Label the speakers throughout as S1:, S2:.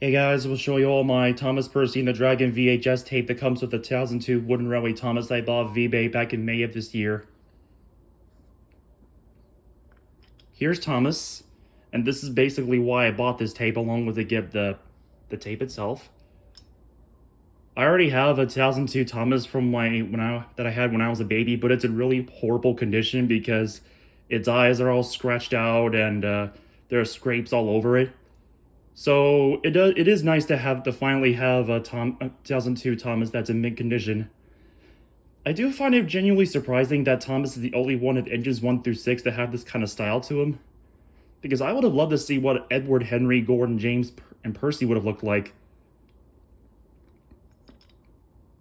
S1: Hey guys, we'll show you all my Thomas Percy and the Dragon VHS tape that comes with the 2002 Wooden Railway Thomas I bought eBay back in May of this year. Here's Thomas, and this is basically why I bought this tape along with the tape itself. I already have a 2002 Thomas from that I had when I was a baby, but it's in really horrible condition because its eyes are all scratched out and there are scrapes all over it. So it is nice to finally have a 2002 Thomas that's in mint condition. I do find it genuinely surprising that Thomas is the only one of engines 1 through 6 to have this kind of style to him. Because I would have loved to see what Edward, Henry, Gordon, James, and Percy would have looked like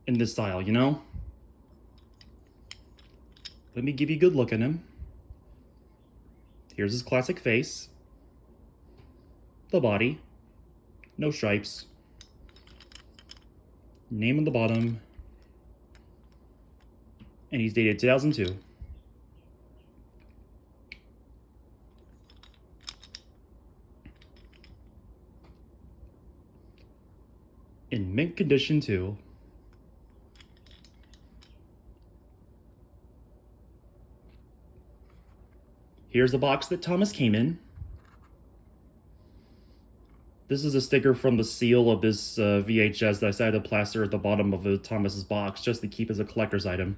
S1: in this style, you know? Let me give you a good look at him. Here's his classic face. The body. No stripes. Name on the bottom. And he's dated 2002. In mint condition too. Here's the box that Thomas came in. This is a sticker from the seal of this VHS that I decided to plaster at the bottom of Thomas's box just to keep as a collector's item.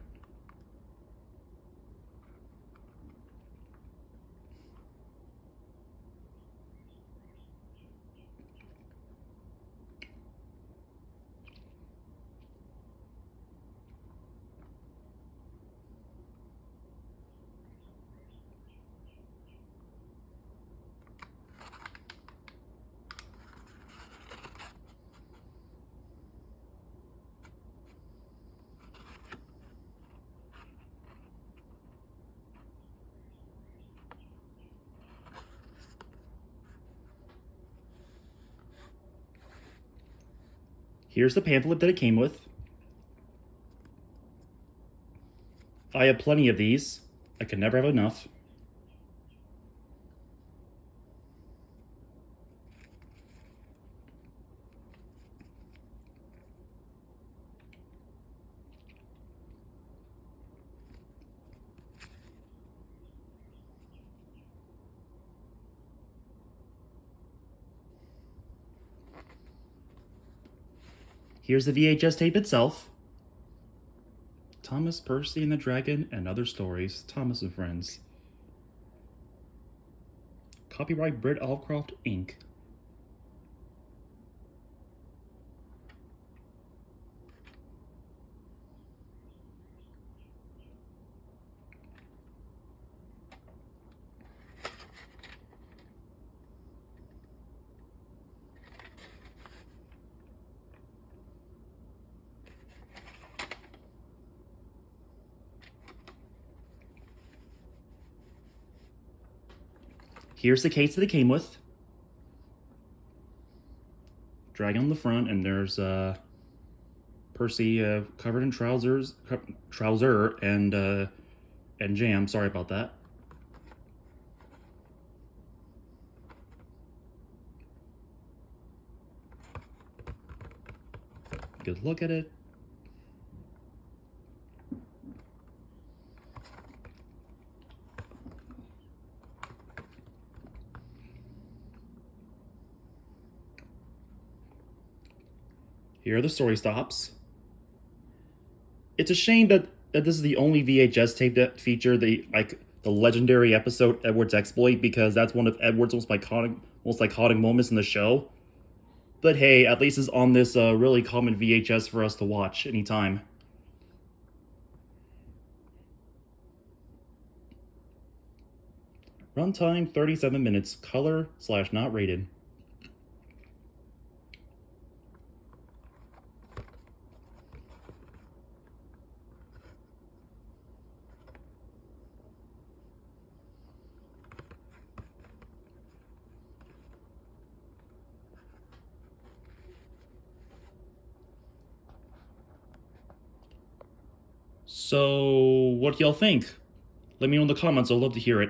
S1: Here's the pamphlet that it came with. I have plenty of these. I can never have enough. Here's the VHS tape itself. Thomas Percy and the Dragon and Other Stories. Thomas and Friends. Copyright Britt Allcroft, Inc. Here's the case that it came with. Dragon on the front, and there's Percy covered in trouser and jam. Sorry about that. Good look at it. Here are the story stops. It's a shame that this is the only VHS tape that featured the legendary episode Edward's Exploit, because that's one of Edward's most iconic moments in the show. But hey, at least it's on this really common VHS for us to watch anytime. Runtime 37 minutes, color/not rated. So, what do y'all think? Let me know in the comments, I'd love to hear it.